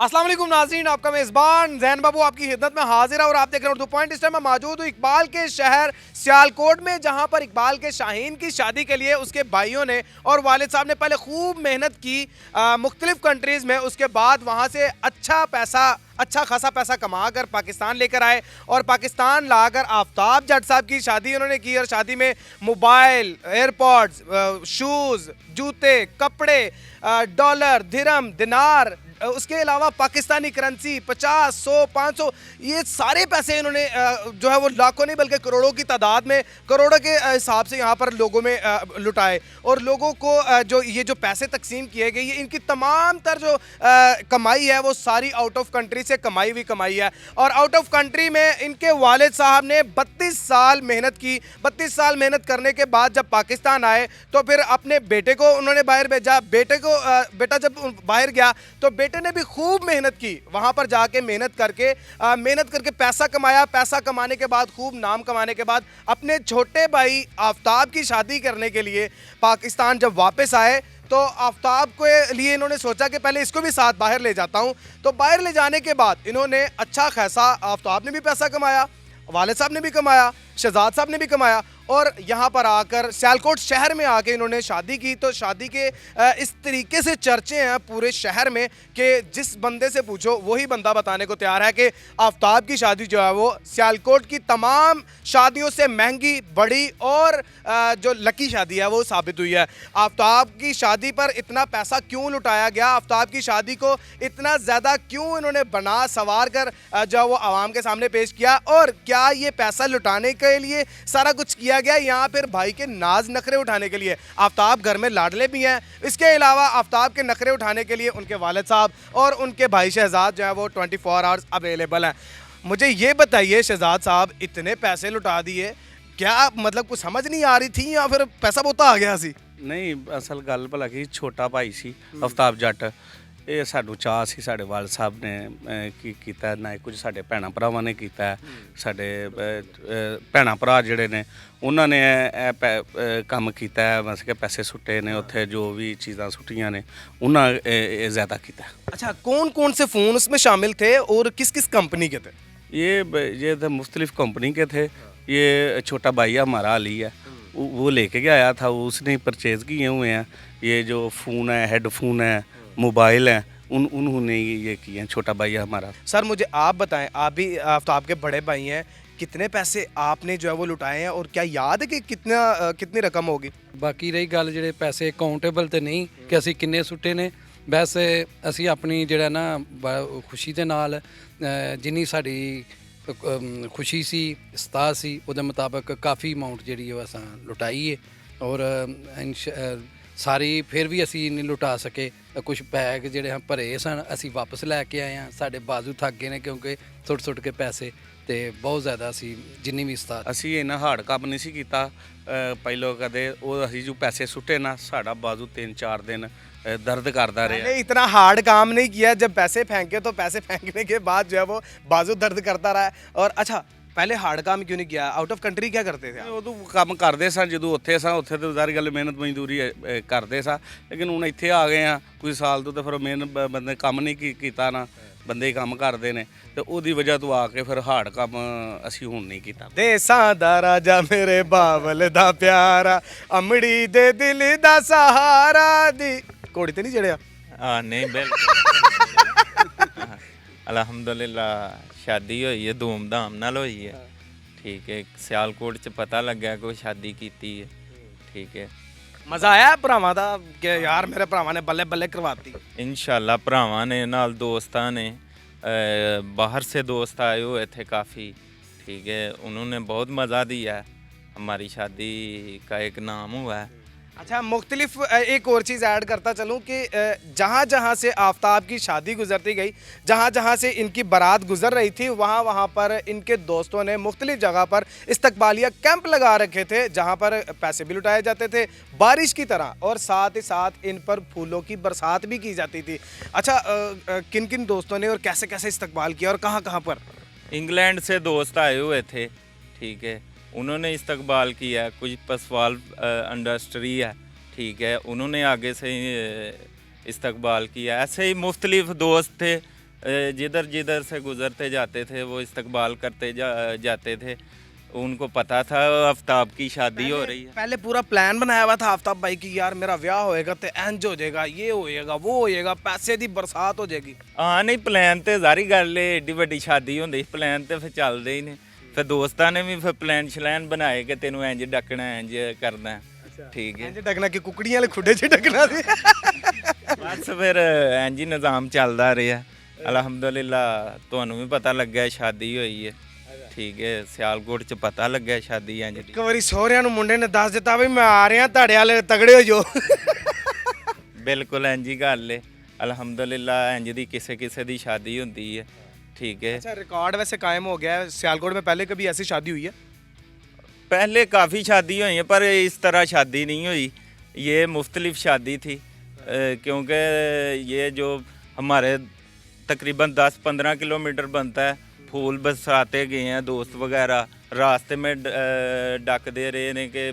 अस्सलाम वालेकुम नाज़रीन, आपका मेज़बान जैन बाबू आपकी खिदमत में हाजिर है और आप देख रहे हैं उर्दू पॉइंट। इस टाइम मैं मौजूद हूँ इकबाल के शहर सियालकोट में, जहाँ पर इकबाल के शाहीन की शादी के लिए उसके भाइयों ने और वालिद साहब ने पहले खूब मेहनत की मुख्तलिफ कंट्रीज़ में। उसके बाद वहाँ से अच्छा खासा पैसा कमा कर पाकिस्तान लेकर आए और पाकिस्तान लाकर आफ्ताब जट साहब की शादी उन्होंने की। और शादी में मोबाइल, एयरपॉड्स, शूज़, जूते, कपड़े, डॉलर, दिरहम, दिनार, उसके अलावा पाकिस्तानी करेंसी 50, 100, 500, ये सारे पैसे इन्होंने जो है वो लाखों नहीं बल्कि करोड़ों की तादाद में, करोड़ों के हिसाब से यहाँ पर लोगों में लुटाए। और लोगों को जो पैसे तकसीम किए गए, ये इनकी तमाम तर जो कमाई है वो सारी आउट ऑफ कंट्री से कमाई हुई कमाई है। और आउट ऑफ कंट्री में इनके वालिद साहब ने 32 साल मेहनत की। 32 साल मेहनत करने के बाद जब पाकिस्तान आए तो फिर अपने बेटे को उन्होंने बाहर भेजा। बेटा जब बाहर गया तो बेटे ने भी खूब मेहनत की, वहां पर जाके मेहनत करके पैसा कमाया। पैसा कमाने के बाद, खूब नाम कमाने के बाद, अपने छोटे भाई आफ्ताब की शादी करने के लिए पाकिस्तान जब वापस आए तो आफ्ताब के लिए इन्होंने सोचा कि पहले इसको भी साथ बाहर ले जाता हूं। तो बाहर ले जाने के बाद इन्होंने अच्छा खासा, आफ्ताब ने भी पैसा कमाया, वालिद साहब ने भी कमाया, शहजाद साहब ने भी कमाया और यहाँ पर आकर सियालकोट शहर में आके इन्होंने शादी की। तो शादी के इस तरीके से चर्चे हैं पूरे शहर में कि जिस बंदे से पूछो वही बंदा बताने को तैयार है कि आफ्ताब की शादी जो है वो सियालकोट की तमाम शादियों से महंगी, बड़ी और जो लकी शादी है वो साबित हुई है। आफ्ताब की शादी पर इतना पैसा क्यों लुटाया गया, आफ्ताब की शादी को इतना ज़्यादा क्यों इन्होंने बना सवार कर जो है वो आवाम के सामने पेश किया, और क्या ये पैसा लुटाने के लिए सारा कुछ किया गया यहाँ फिर भाई के नाज नखरे उठाने के लिए। आफ्ताब घर में लाडले भी हैं, इसके अलावा आफ्ताब के नखरे उठाने के लिए उनके वालिद साहब और उनके भाई शहजाद जो है वो 24 आवर्स अवेलेबल हैं। मुझे ये बताइए शहजाद साहब, इतने पैसे लुटा दिए, क्या मतलब कुछ समझ नहीं आ रही थी या फिर पैसा बोता आ गया सी? नहीं, असल गल भला कि छोटा भाई सी आफ्ताब जट, ਇਹ ਸਾਨੂੰ ਚਾਅ ਸੀ ਸਾਡੇ ਵਾਲ ਸਾਹਿਬ ਨੇ ਕੀ ਕੀਤਾ ਨਾ, ਕੁਝ ਸਾਡੇ ਭੈਣਾਂ ਭਰਾਵਾਂ ਨੇ ਕੀਤਾ, ਸਾਡੇ ਭੈਣਾਂ ਭਰਾ ਜਿਹੜੇ ਨੇ ਉਹਨਾਂ ਨੇ ਇਹ ਕੰਮ ਕੀਤਾ, ਮਤਲਬ ਕਿ ਪੈਸੇ ਸੁੱਟੇ ਨੇ ਉੱਥੇ, ਜੋ ਵੀ ਚੀਜ਼ਾਂ ਸੁੱਟੀਆਂ ਨੇ ਉਹਨਾਂ ਇਹ ज़्यादा ਕੀਤਾ। अच्छा, कौन कौन से फ़ोन उसमें शामिल थे और किस किस कंपनी के थे? ये तो मुख्तलिफ़ कंपनी के थे। ये छोटा भाई हमारा अली है, वो लेके के आया था, उसने परचेज़ किए हुए हैं। ये जो फ़ोन है, हेडफोन है, मोबाइल है, उन्होंने ये किए हैं, छोटा भाई है हमारा। सर मुझे आप बताएं, आप भी आफ्ताब के बड़े भाई हैं, कितने पैसे आपने जो है वो लुटाए हैं और क्या याद है कि कितनी रकम होगी? ਬਾਕੀ ਰਹੀ ਗੱਲ ਜਿਹੜੇ ਪੈਸੇ ਅਕਾਊਂਟੇਬਲ ਤੇ ਨਹੀਂ ਕਿ ਅਸੀਂ ਕਿੰਨੇ ਸੁੱਟੇ ਨੇ, ਵੈਸੇ ਅਸੀਂ ਆਪਣੀ ਜਿਹੜਾ ਨਾ ਖੁਸ਼ੀ ਦੇ ਨਾਲ ਜਿੰਨੀ ਸਾਡੀ ਖੁਸ਼ੀ ਸੀ, ਸਤਾ ਸੀ, ਉਹਦੇ ਮੁਤਾਬਕ ਕਾਫੀ ਅਮਾਉਂਟ ਜਿਹੜੀ ਉਹ ਅਸਾਂ ਲੁਟਾਈ ਹੈ। ਔਰ ਸਾਰੀ ਫਿਰ ਵੀ ਅਸੀਂ ਨਹੀਂ ਲੁਟਾ ਸਕੇ। ਕੁਝ ਬੈਗ ਜਿਹੜੇ ਹਨ ਭਰੇ ਸਨ, ਅਸੀਂ ਵਾਪਸ ਲੈ ਕੇ ਆਏ ਹਾਂ। ਸਾਡੇ ਬਾਜ਼ੂ ਥੱਕ ਗਏ ਨੇ ਕਿਉਂਕਿ ਸੁੱਟ ਕੇ ਪੈਸੇ, ਤੇ ਬਹੁਤ ਜ਼ਿਆਦਾ ਅਸੀਂ ਜਿੰਨੀ ਵੀ ਸਤਾ ਅਸੀਂ ਇੰਨਾ ਹਾਰਡ ਕੰਮ ਨਹੀਂ ਸੀ ਕੀਤਾ ਪਹਿਲੋਂ ਕਦੇ। ਉਹ ਅਸੀਂ ਜੋ ਪੈਸੇ ਸੁੱਟੇ ਨਾ, ਸਾਡਾ ਬਾਜ਼ੂ 3-4 दिन दर्द करता रहा। मैंने इतना हार्ड काम नहीं किया, जब पैसे फेंके तो पैसे फेंकने के बाद जो है वो बाजू दर्द करता रहा है। और अच्छा, पहले हार्ड काम क्यों नहीं किया? आउट ऑफ कंट्री क्या करते थे? ਉਦੋਂ ਕੰਮ ਕਰਦੇ ਸਾਂ, ਜਦੋਂ ਉੱਥੇ ਸਾਂ ਉੱਥੇ ਤੇ ਸਾਰੀ ਗੱਲ ਮਿਹਨਤ ਮਜ਼ਦੂਰੀ ਕਰਦੇ ਸਾਂ, ਲੇਕਿਨ ਹੁਣ ਇੱਥੇ ਆ ਗਏ ਆ ਕੋਈ ਸਾਲ ਤੋਂ, ਤੇ ਫਿਰ ਮਿਹਨਤ ਬੰਦੇ ਕੰਮ ਨਹੀਂ ਕੀਤਾ ਨਾ, ਬੰਦੇ ਹੀ ਕੰਮ ਕਰਦੇ ਨੇ, ਤੇ ਉਹਦੀ ਵਜ੍ਹਾ ਤੋਂ ਆ ਕੇ ਫਿਰ ਹਾਰਡ ਕੰਮ ਅਸੀਂ ਹੁਣ ਨਹੀਂ ਕੀਤਾ। ਦੇਸਾਂ ਦਾ ਰਾਜਾ ਮੇਰੇ ਬਾਵਲ ਦਾ ਪਿਆਰਾ, ਅਮੜੀ ਦੇ ਦਿਲ ਦਾ ਸਹਾਰਾ ਦੀ ਘੋੜੀ ਤੇ ਨਹੀਂ ਚੜਿਆ? हाँ नहीं बिल्कुल अलहमदुलिल्लाह शादी हुई है, धूमधाम नाल हुई है। ठीक है, सियालकोट च पता लग्या कोई शादी कीती है। ठीक है, मज़ा आया भरावां दा कि यार मेरे भरावां ने बल्ले बल्ले करवाती? इंशाल्लाह भरावां ने नाल दोस्तां ने बाहर से दोस्त आए हुए थे काफ़ी। ठीक है, उन्होंने बहुत मज़ा दिया है, हमारी शादी का एक नाम हुआ है। अच्छा, मुख्तलिफ एक और चीज़ ऐड करता चलूँ कि जहाँ जहाँ से आफ्ताब की शादी गुजरती गई, जहाँ जहाँ से इनकी बारात गुजर रही थी, वहाँ वहाँ पर इनके दोस्तों ने मुख्तलिफ जगह पर इस्तकबालिया कैंप लगा रखे थे, जहाँ पर पैसे भी लुटाए जाते थे बारिश की तरह, और साथ ही साथ इन पर फूलों की बरसात भी की जाती थी। अच्छा, किन किन दोस्तों ने और कैसे कैसे इस्तकबाल किया और कहाँ कहाँ पर? इंग्लैंड से दोस्त आए हुए थे। ठीक है, उन्होंने इस्तकबाल किया। कुछ पसवाल इंडस्ट्री है, ठीक है, उन्होंने आगे से ही इस्तकबाल किया। ऐसे ही मुख्तलिफ दोस्त थे जिधर जिधर से गुजरते जाते थे वो इस्तकबाल करते जाते थे। उनको पता था आफ्ताब की शादी हो रही है। पहले पूरा प्लान बनाया हुआ था आफ्ताब भाई की, यार मेरा ब्याह होएगा तो इंज हो जाएगा, ये होएगा, वो होएगा, पैसे दी बरसात हो जाएगी। हाँ नहीं, प्लान तो जारी गल है, एड्डी वड्डी शादी होंदी, प्लान तो फिर चलते ही ने। फिर दोस्तां ने भी फिर प्लान शलैन बनाए कि तेनों इंज डकना, इंज करना है। ठीक है, इंज डकना कि कुकड़ियां वाले खुडे च डकना सी। बस फिर इंज ही निज़ाम चलदा रहा। अलहमदुलिल्लाह ਤੁਹਾਨੂੰ ਵੀ ਪਤਾ ਲੱਗਿਆ ਸ਼ਾਦੀ ਹੋਈ ਹੈ। ਠੀਕ ਹੈ, ਸਿਆਲਕੋਟ ਚ ਪਤਾ ਲੱਗਿਆ ਸ਼ਾਦੀ ਇੰਜ ਦੀ। ਇੱਕ ਵਾਰੀ ਸਹੁਰਿਆਂ ਨੂੰ ਮੁੰਡੇ ਨੇ ਦੱਸ ਦਿੱਤਾ ਵੀ ਮੈਂ ਆ ਰਿਹਾ, ਤੁਹਾਡੇ ਵਾਲੇ ਤਗੜੇ ਹੋ ਜੋ। ਬਿਲਕੁਲ ਇੰਜ ਹੀ ਗੱਲ ਹੈ। ਅਲਹਮਦੁਲਿल्लाह इंज दी किसे किसे दी शादी होती है। ठीक है, अच्छा, रिकॉर्ड वैसे कायम हो गया है सियालकोट में, पहले कभी ऐसी शादी हुई है? पहले काफ़ी शादी हुई हैं पर इस तरह शादी नहीं हुई। ये मुख्तलिफ शादी थी, क्योंकि ये जो हमारे तकरीबन 10-15 किलोमीटर बनता है, फूल बरसाते गए हैं दोस्त वगैरह, रास्ते में डकते रहे ने कि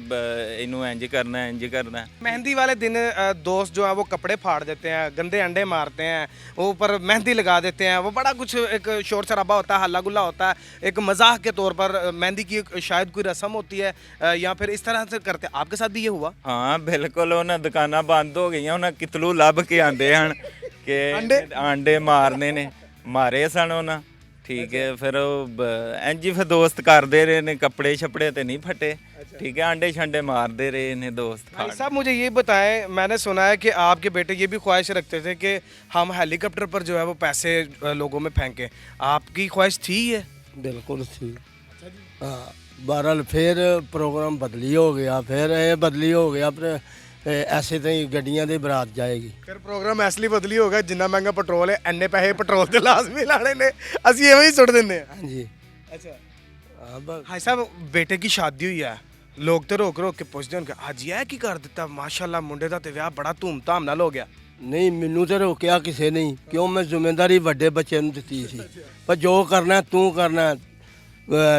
इनू इंज करना है, इंज करना है। मेहंदी वाले दिन दोस्त जो है वो कपड़े फाड़ देते हैं, गंदे अंडे मारते हैं, वो ऊपर मेहंदी लगा देते हैं, वो बड़ा कुछ एक शोर शराबा होता है, हल्ला गुल्ला होता है, एक मजाक के तौर पर मेहंदी की शायद कोई रस्म होती है, या फिर इस तरह से करते हैं। आपके साथ भी ये हुआ? हाँ बिल्कुल, उन्हें दुकाना बंद हो गई, उन्हें कितलू लभ के आते हैं कि अंडे मारने ने, मारे सन उन्हें। ठीक है, फिर इंज ही फिर दोस्त करते रहे ने, कपड़े छपड़े तो नहीं फटे। ठीक है, अंडे शंडे मारते रहे ने दोस्त। भाई साहब मुझे ये बताएं, मैंने सुना है कि आपके बेटे ये भी ख्वाहिश रखते थे कि हम हेलीकॉप्टर पर जो है वो पैसे लोगों में फेंकें, आपकी ख्वाहिश थी ये? बिल्कुल थी। हाँ, बहरहाल फिर प्रोग्राम बदली हो गया, फिर ये बदली हो गया, फिर ऐसे तो ही गड्डियां दी बरात जाएगी। ਫਿਰ ਪ੍ਰੋਗਰਾਮ ਇਸ ਲਈ ਬਦਲੀ ਹੋ ਗਿਆ, ਜਿੰਨਾ ਮਹਿੰਗਾ ਪੈਟਰੋਲ ਹੈ ਐਨੇ ਪੈਸੇ ਪੈਟਰੋਲ ਤੇ ਲਾਜ਼ਮੀ ਲਾਣੇ ਨੇ, ਅਸੀਂ ਐਵੇਂ ਹੀ ਸੁੱਟ ਦਿੰਦੇ ਹਾਂ। हाँ जी। ਅੱਛਾ हाँ, बस ਭਾਈ ਸਾਹਿਬ, ਬੇਟੇ ਦੀ ਸ਼ਾਦੀ ਹੋਈ ਹੈ, ਲੋਕ ਤੇ ਰੋਕ ਰੋਕ ਕੇ ਪੁੱਛਦੇ ਹੋਣਗੇ ਅੱਜ ਇਹ ਕੀ ਕਰ ਦਿੱਤਾ, ਮਾਸ਼ਾਅੱਲਾ ਮੁੰਡੇ ਦਾ ਤੇ ਵਿਆਹ ਬੜਾ ਧੂਮ-ਧਾਮ ਨਾਲ ਹੋ ਗਿਆ। नहीं, मैनू तो रोकया किसी ने, क्यों मैं जिम्मेदारी वड्डे बच्चे नूं दित्ती सी, पर जो करना तू करना।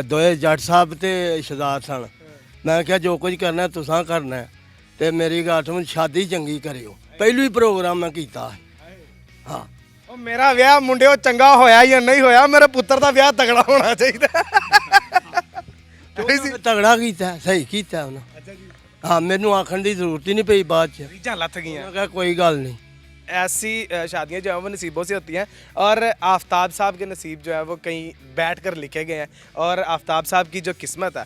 दोए जट साहब ते शहजाद सन, मैं क्या जो कुछ करना तुसां करना है, ते मेरी गल सुन, शादी चंगी करियो। पहलू ही प्रोग्राम मैं कीता है। हाँ, ਉਹ ਮੇਰਾ ਵਿਆਹ ਮੁੰਡਿਓ ਚੰਗਾ ਹੋਇਆ ਜਾਂ ਨਹੀਂ ਹੋਇਆ, ਮੇਰੇ ਪੁੱਤਰ ਦਾ ਵਿਆਹ ਤਗੜਾ ਹੋਣਾ ਚਾਹੀਦਾ। तगड़ा कीता, सही कीता उन्हें। हाँ, मैनू आखण की जरूरत ही नहीं पई बाद च। ਰੀਝਾਂ ਲੱਥ ਗਈਆਂ। मैं कहा कोई गल नहीं। ऐसी शादियां जो है वो नसीबों से होती हैं, और आफ्ताब साहब के नसीब जो है वो कहीं बैठ कर लिखे गए हैं, और आफ्ताब साहब की जो किस्मत है,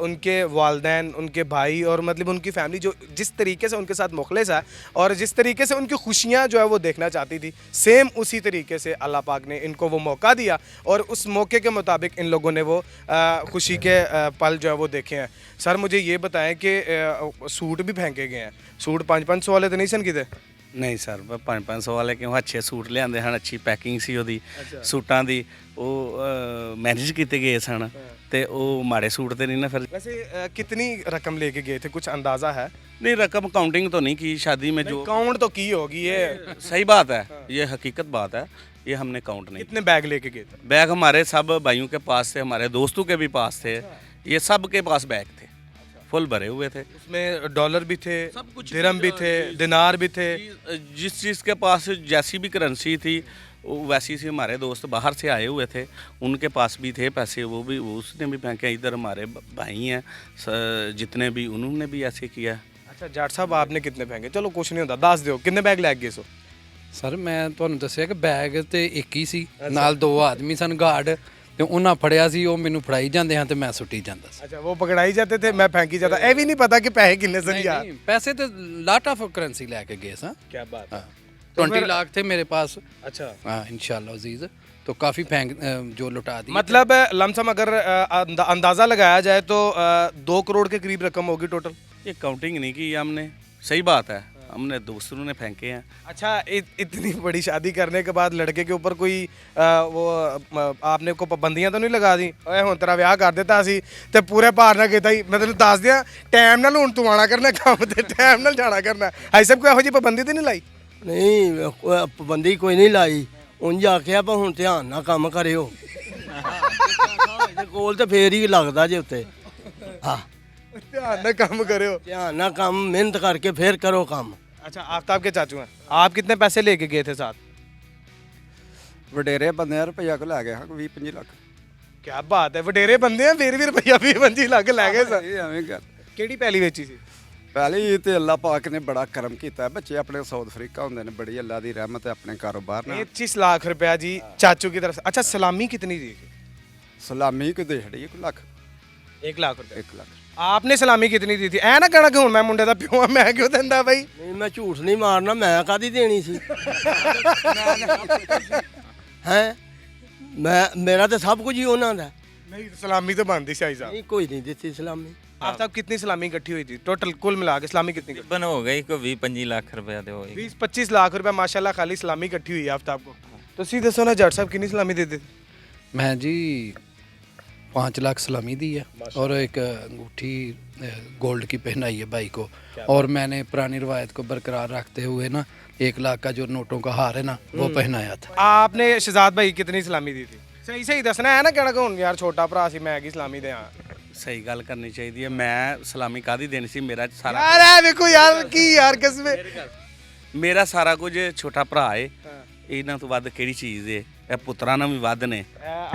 उनके वालदैन, उनके भाई और मतलब उनकी फैमिली जो जिस तरीके से उनके साथ मुखलिस है और जिस तरीके से उनकी खुशियाँ जो है वो देखना चाहती थी, सेम उसी तरीके से अल्लाह पाक ने इनको वो मौका दिया, और उस मौके के मुताबिक इन लोगों ने वो खुशी के पल जो है वो देखे हैं। सर मुझे ये बताएं कि सूट भी फेंके गए हैं, सूट 500-500 वाले तो नहीं सन किते? ਨਹੀਂ ਸਰ 500 ਵਾਲੇ ਕਿਉਂ, ਅੱਛੇ ਸੂਟ ਲਿਆਂਦੇ ਹਨ, ਅੱਛੀ ਪੈਕਿੰਗ ਸੀ ਉਹਦੀ ਸੂਟਾਂ ਦੀ, ਉਹ ਮੈਨੇਜ ਕੀਤੇ ਗਏ ਸਨ, ਤੇ ਉਹ ਮਾੜੇ सूट ਤੇ नहीं ना फिर। वैसे कितनी रकम लेके गए थे, कुछ अंदाजा है? नहीं, रकम काउंटिंग तो नहीं की शादी में, जो काउंट तो की होगी ये। सही बात है, ये हकीकत बात है, ये हमने काउंट नहीं कितने बैग लेके गए थे? किया। बैग हमारे सब भाइयों के पास थे, हमारे दोस्तों के भी पास थे, ये सब के पास बैग थे, फुल भरे हुए थे। उसमें डॉलर भी थे, सब कुछ, दिरहम भी थे, दिनार भी थे। जिस चीज़ के पास जैसी भी करेंसी थी वो वैसी सी, हमारे दोस्त बाहर से आए हुए थे, उनके पास भी थे पैसे, वो भी उसने भी फेंके। इधर हमारे भाई हैं जितने भी, उन्होंने भी ऐसे किया। अच्छा जाट साहब आपने कितने फेंके? चलो कुछ नहीं होता, दस दो कितने बैग लैग गए सो? ਸਰ ਮੈਂ ਤੁਹਾਨੂੰ ਦੱਸਿਆ ਕਿ ਬੈਗ ਤੇ ਇੱਕ ਹੀ ਸੀ, ਨਾਲ ਦੋ ਆਦਮੀ ਸਨ ਗਾਰਡ, ਤੇ ਉਹਨਾਂ ਫੜਿਆ ਸੀ, ਉਹ ਮੈਨੂੰ ਫੜਾਈ ਜਾਂਦੇ ਹਨ ਤੇ ਮੈਂ ਸੁੱਟੀ ਜਾਂਦਾ ਸੀ। अच्छा वो पकड़ाई जाते थे, मैं फेंकी जाता, ये भी नहीं पता कि पैसे कितने सन नहीं, यार। नहीं, पैसे तो लाट ऑफ करेंसी लेके गए सा। क्या बात है। 20 लाख थे मेरे पास। अच्छा हाँ इंशाल्लाह अजीज, तो काफ़ी फेंक जो लुटा दी। मतलब लमसम अगर अंदाज़ा लगाया जाए तो 2 करोड़ के करीब रकम होगी टोटल। ये काउंटिंग नहीं की हमने, सही बात है, हमने दूसरों ने फेंके हैं। अच्छा इतनी बड़ी शादी करने के बाद लड़के के ऊपर कोई वो आपने को पाबंदियां तो नहीं लगा दी, ओए हुण तेरा विआह कर दिता सी ते पूरे भार ना कीता ही, मैं तैनूं दस दियां टाइम नाल हुण तूं आना करना काम ते टाइम नाल जाना करना, हाई सब कोई ਇਹੋ ਜਿਹੀ पाबंदी तो नहीं लाई? नहीं, पाबंदी कोई नहीं लाई, उंज आखिया पर हुण ध्यान नाल काम करियो। कोल ते फेर ही लगदा जे उत्ते। हाँ, ध्यान नाल काम करियो। ध्यान नाल काम, मेहनत करके फिर करो काम। अच्छा आफ्ताब के चाचू हैं, आप कितने पैसे लेके गए थे साथ? ਵਡੇਰੇ ਬੰਦੇ ਆ ਰੁਪਈਆ ਕੋ ਲੈ ਗਏ ਹਾਂ 20-25 ਲੱਖ ਕੀ ਬਾਤ ਹੈ, ਵਡੇਰੇ ਬੰਦੇ ਆ ਫਿਰ ਵੀ ਰੁਪਈਆ 20-25 ਲੱਖ ਲੈ ਗਏ ਸਰ। ਇਹ ਐਵੇਂ ਗੱਲ ਕਿਹੜੀ ਪੈਲੀ ਵੇਚੀ ਸੀ? ਪਹਿਲੀ ਤੇ ਅੱਲਾਹ ਪਾਕ ਨੇ ਬੜਾ ਕਰਮ ਕੀਤਾ, ਬੱਚੇ ਆਪਣੇ ਸਾਊਥ ਅਫਰੀਕਾ ਹੁੰਦੇ ਨੇ, बड़ी अल्लाह की रहमत है अपने कारोबार ना। 25 लाख रुपया जी चाचू की तरफ से। अच्छा सलामी कितनी दी थी? सलामी को दे छड़ी 1 लाख 1 लाख रुपए। 1 लाख आपने सलामी कितनी दी थी? ऐ ना कहना कि हुण मैं मुंडे दा प्यो आ, मैं क्यों दिंदा भाई? ਨਹੀਂ ਮੈਂ ਝੂਠ ਨਹੀਂ ਮਾਰਨਾ, ਮੈਂ ਕਾਦੀ ਦੇਣੀ ਸੀ ਹੈ ਮੇਰਾ ਤਾਂ ਸਭ ਕੁਝ ਹੀ ਉਹਨਾਂ ਦਾ। नहीं सलामी तो बनती शाही साहब। ਨਹੀਂ ਕੋਈ ਨਹੀਂ ਦਿੱਤੀ ਸਲਾਮੀ। आप साहब कितनी सलामी इकट्ठी हुई थी टोटल कुल मिला के? सलामी कितनी? ਤਕਰੀਬਨ ਹੋ ਗਈ ਕੋਈ 20-25 ਲੱਖ ਰੁਪਏ ਦੇ ਹੋਏ 20-25 लाख रुपया माशाल्लाह खाली सलामी इकट्ठी हुई है आफ्ताब को। तो सीधे दसो ना जट साहब कितनी सलामी देते थे? मैं जी 5 लाख सलामी दी है और एक अंगूठी गोल्ड की पहनाई है भाई को, और मैंने पुरानी रवायत को बरकरार रखते हुए ना 1 लाख का जो नोटों का हार है ना वो पहनाया था। आपने शहजाद भाई कितनी सलामी दी थी? सही सही दसना है ना, कहना कि हुण यार छोटा भरा सी मैं की सलामी दें। ਸਹੀ ਗੱਲ ਕਰਨੀ ਚਾਹੀਦੀ ਹੈ। ਮੈਂ ਸਲਾਮੀ ਕਾਹਦੀ ਦੇਣੀ ਸੀ? ਮੇਰਾ ਸਾਰਾ यार है देखो यार की यार कसम। ਮੇਰਾ ਸਾਰਾ ਕੁਝ ਛੋਟਾ ਭਰਾ ਏ, ਇਹਨਾਂ ਤੋਂ ਵੱਧ ਕਿਹੜੀ ਚੀਜ਼ ਏ? ਇਹ ਪੁੱਤਰਾਂ ਨਾਲ ਵੀ ਵੱਧ ਨੇ।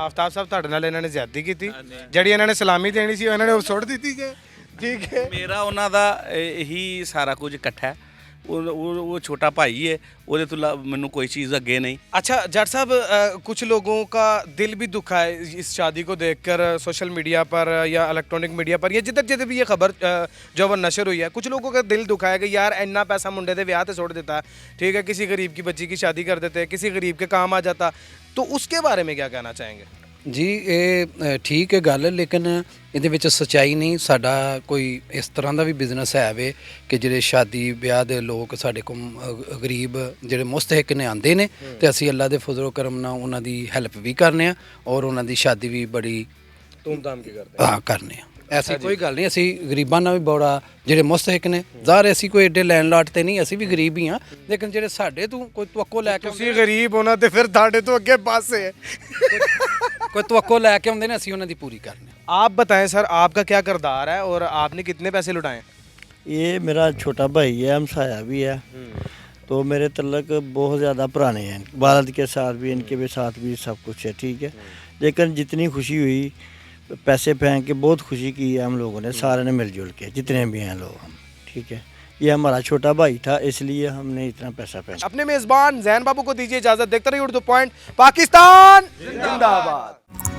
ਆਫਤਾਬ ਸਾਹਿਬ ਤੁਹਾਡੇ ਨਾਲ ਇਹਨਾਂ ਨੇ ਜ਼ਿਆਦਤੀ ਕੀਤੀ, ਜਿਹੜੀ ਇਹਨਾਂ ਨੇ ਸਲਾਮੀ ਦੇਣੀ ਸੀ ਉਹ ਇਹਨਾਂ ਨੇ ਉਹ ਸੁੱਟ ਦਿੱਤੀ ਜੇ। ਠੀਕ ਹੈ, ਮੇਰਾ ਉਹਨਾਂ ਦਾ ਇਹੀ ਸਾਰਾ ਕੁਝ ਇਕੱਠਾ ਹੈ। ਉਹ ਛੋਟਾ ਭਾਈ है, ਉਹਦੇ ਤੋਂ ਮੈਨੂੰ ਕੋਈ ਚੀਜ਼ ਅੱਗੇ नहीं। अच्छा जट साहब कुछ लोगों का दिल भी दुखा है इस शादी को देखकर सोशल मीडिया पर या इलेक्ट्रॉनिक मीडिया पर या जिधर जिधर भी ये खबर जो वो नशर हुई है, कुछ लोगों का दिल दुखा है कि यार इन्ना पैसा मुंडे दे ब्याह ते सुट देता है, ठीक है, किसी गरीब की बच्ची की शादी कर देते, किसी गरीब के काम आ जाता, तो उसके बारे में क्या कहना चाहेंगे? ਜੀ ਇਹ ਠੀਕ ਹੈ ਗੱਲ, ਲੇਕਿਨ ਇਹਦੇ ਵਿੱਚ ਸੱਚਾਈ ਨਹੀਂ। ਸਾਡਾ ਕੋਈ ਇਸ ਤਰ੍ਹਾਂ ਦਾ ਵੀ ਬਿਜ਼ਨਸ ਹੈ ਵੇ ਕਿ ਜਿਹੜੇ ਸ਼ਾਦੀ ਵਿਆਹ ਦੇ ਲੋਕ ਸਾਡੇ ਕੋਲ ਗਰੀਬ ਜਿਹੜੇ ਮੁਸਤਹਿਕ ਨੇ ਆਉਂਦੇ ਨੇ, ਤੇ ਅਸੀਂ ਅੱਲਾ ਦੇ ਫਜ਼ਲ ਕਰਮ ਨਾਲ ਉਹਨਾਂ ਦੀ ਹੈਲਪ ਵੀ ਕਰਨੇ ਆ ਔਰ ਉਹਨਾਂ ਦੀ ਸ਼ਾਦੀ ਵੀ ਬੜੀ ਧੂਮਧਾਮ ਕੀ ਕਰਦੇ? ਹਾਂ ਕਰਨੇ ਆ। ਐਸੀ ਕੋਈ ਗੱਲ ਨਹੀਂ, ਅਸੀਂ ਗਰੀਬਾਂ ਨਾਲ ਵੀ ਬੜਾ ਜਿਹੜੇ ਮੁਸਤਹਿਕ ਨੇ, ਜ਼ਾਹਰ ਅਸੀਂ ਕੋਈ ਏਡੇ ਲੈਣ ਲਾਟ ਤੇ ਨਹੀਂ, ਅਸੀਂ ਵੀ ਗਰੀਬ ਹੀ ਹਾਂ, ਲੇਕਿਨ ਜਿਹੜੇ ਸਾਡੇ ਤੋਂ ਕੋਈ ਤਵੱਕੋ ਲੈ ਕੇ ਤੁਸੀਂ ਗਰੀਬ ਹੋਣਾ ਤੇ ਫਿਰ ਤੁਹਾਡੇ ਤੋਂ ਅੱਗੇ ਪਾਸੇ ਹੈ। ਕੋਈ ਤਵੱਕੋ ਲੈ ਕੇ ਆਉਂਦੇ ਨੇ, ਅਸੀਂ ਉਹਨਾਂ ਦੀ ਪੂਰੀ ਕਰਨੇ। आप बताएं सर आपका क्या किरदार है और आपने कितने पैसे लुटाए? ये मेरा छोटा भाई है, हमसाया भी है, तो मेरे तल्लक बहुत ज़्यादा पुराने हैं, वालद के साथ भी इनके भी साथ भी सब कुछ है, ठीक है। लेकिन जितनी खुशी हुई, पैसे फेंक के बहुत खुशी की है हम लोगों ने, सारे ने मिलजुल के, जितने भी हैं लोग हम, ठीक है। ये हमारा छोटा भाई था, इसलिए हमने इतना पैसा फेंका। अपने मेजबान जैन बाबू को दीजिए इजाजत। देखते रहिए उर्दू पॉइंट। पाकिस्तान जिंदाबाद।